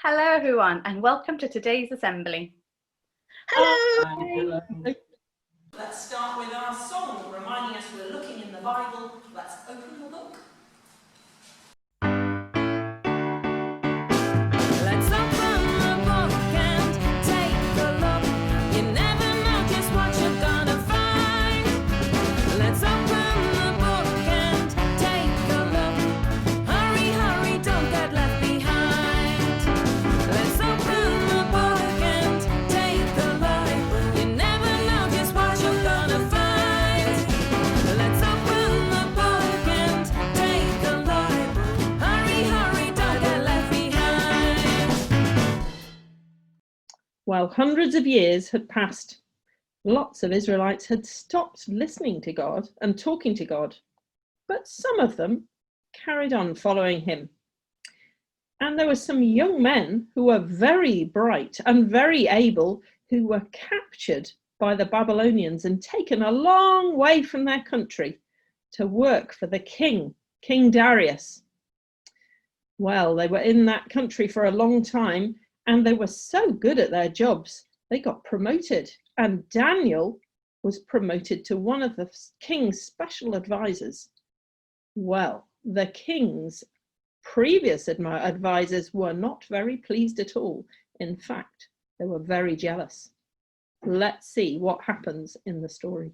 Hello everyone and welcome to today's assembly. Hello! Let's start with our song, reminding us we're looking in the Bible. Let's open the book. Let's open the book and take a look. You never know just what you're gonna find. Let's open the book and take a look. Hurry, hurry, don't get left behind. Let's open the book and take a look. You never know just what you're gonna find. Let's open the book and take a look. Hurry, hurry, don't get left behind. Well, hundreds of years had passed. Lots of Israelites had stopped listening to God and talking to God, but some of them carried on following him. And there were some young men who were very bright and very able who were captured by the Babylonians and taken a long way from their country to work for the king, King Darius. Well, they were in that country for a long time and they were so good at their jobs, they got promoted. And Daniel was promoted to one of the king's special advisors. Well, the king's previous advisors were not very pleased at all. In fact, they were very jealous. Let's see what happens in the story.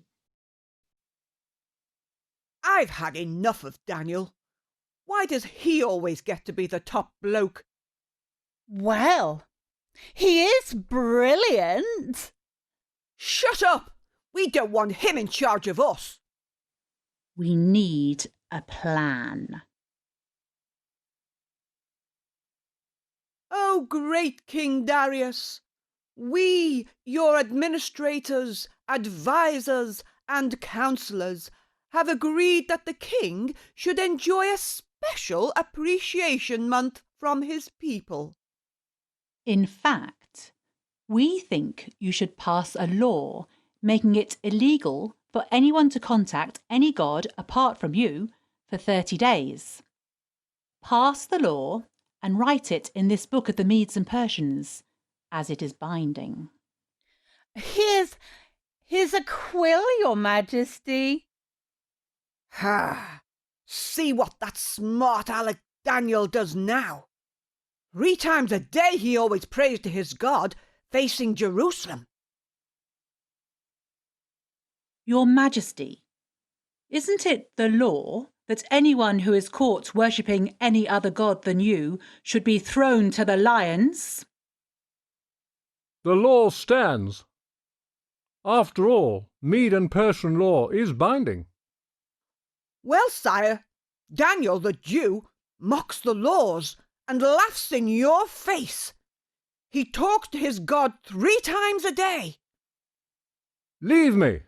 I've had enough of Daniel. Why does he always get to be the top bloke? Well, he is brilliant. Shut up! We don't want him in charge of us. We need a plan. Oh, great King Darius! We, your administrators, advisors, and counsellors, have agreed that the king should enjoy a special appreciation month from his people. In fact, we think you should pass a law making it illegal for anyone to contact any god apart from you for 30 days. Pass the law and write it in this book of the Medes and Persians, as it is binding. Here's a quill, Your Majesty. Ha! See what that smart Alec Daniel does now. 3 times a day he always prays to his God, facing Jerusalem. Your Majesty, isn't it the law that anyone who is caught worshipping any other god than you should be thrown to the lions? The law stands. After all, Mede and Persian law is binding. Well, sire, Daniel the Jew mocks the laws and laughs in your face. He talks to his God 3 times a day. Leave me.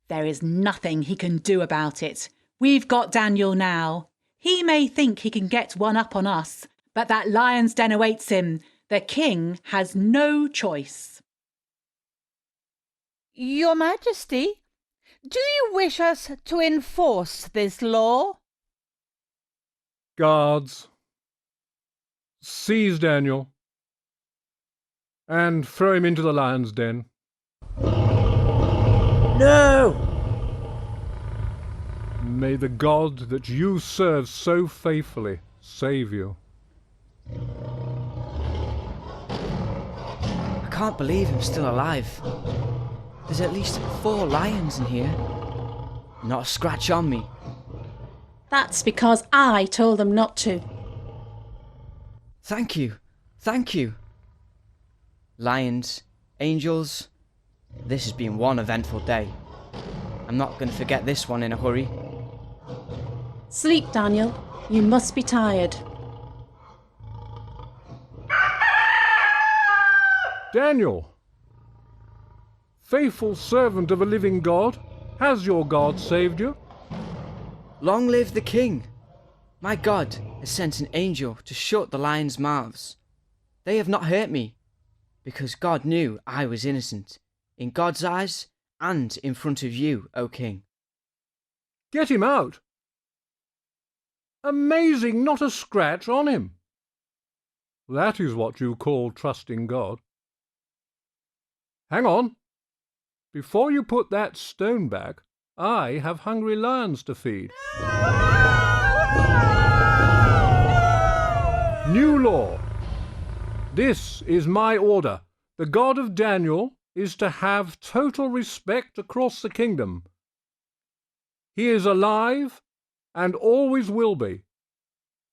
There is nothing he can do about it. We've got Daniel now. He may think he can get one up on us, but that lion's den awaits him. The king has no choice. Your Majesty, do you wish us to enforce this law? Guards, seize Daniel and throw him into the lion's den. No! May the God that you serve so faithfully save you. I can't believe I'm still alive. There's at least 4 lions in here. Not a scratch on me. That's because I told them not to. Thank you. Thank you. Lions, angels, this has been one eventful day. I'm not going to forget this one in a hurry. Sleep, Daniel. You must be tired. Daniel, faithful servant of a living God, has your God saved you? Long live the king! My God has sent an angel to shut the lions' mouths. They have not hurt me, because God knew I was innocent, in God's eyes and in front of you, O king. Get him out. Amazing, not a scratch on him. That is what you call trusting God. Hang on. Before you put that stone back, I have hungry lions to feed. New law. This is my order. The God of Daniel is to have total respect across the kingdom. He is alive and always will be.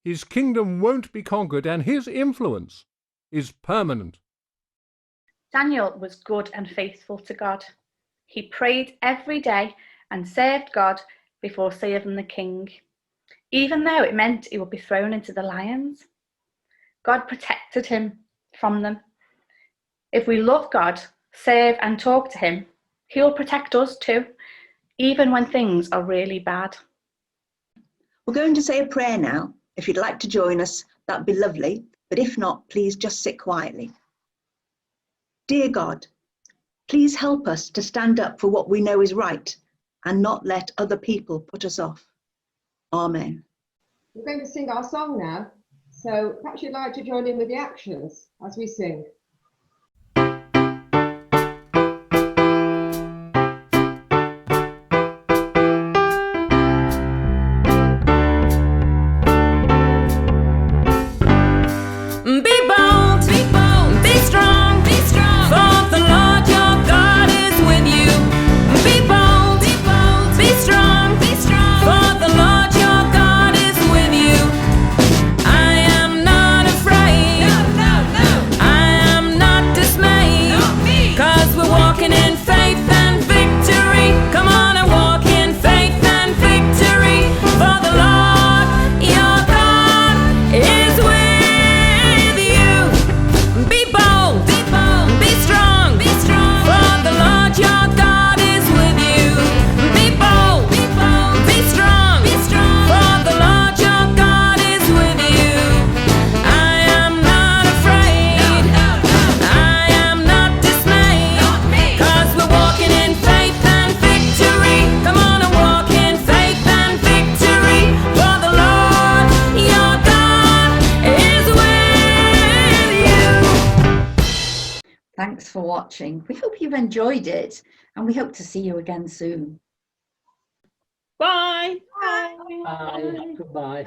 His kingdom won't be conquered, and his influence is permanent. Daniel was good and faithful to God. He prayed every day and served God before serving the king, even though it meant he would be thrown into the lions. God protected him from them. If we love God, serve and talk to him, he will protect us too, even when things are really bad. We're going to say a prayer now. If you'd like to join us, that'd be lovely. But if not, please just sit quietly. Dear God, please help us to stand up for what we know is right and not let other people put us off. Amen. We're going to sing our song now, so perhaps you'd like to join in with the actions as we sing. Thanks for watching. We hope you've enjoyed it and we hope to see you again soon. Bye. Bye. Bye. Goodbye.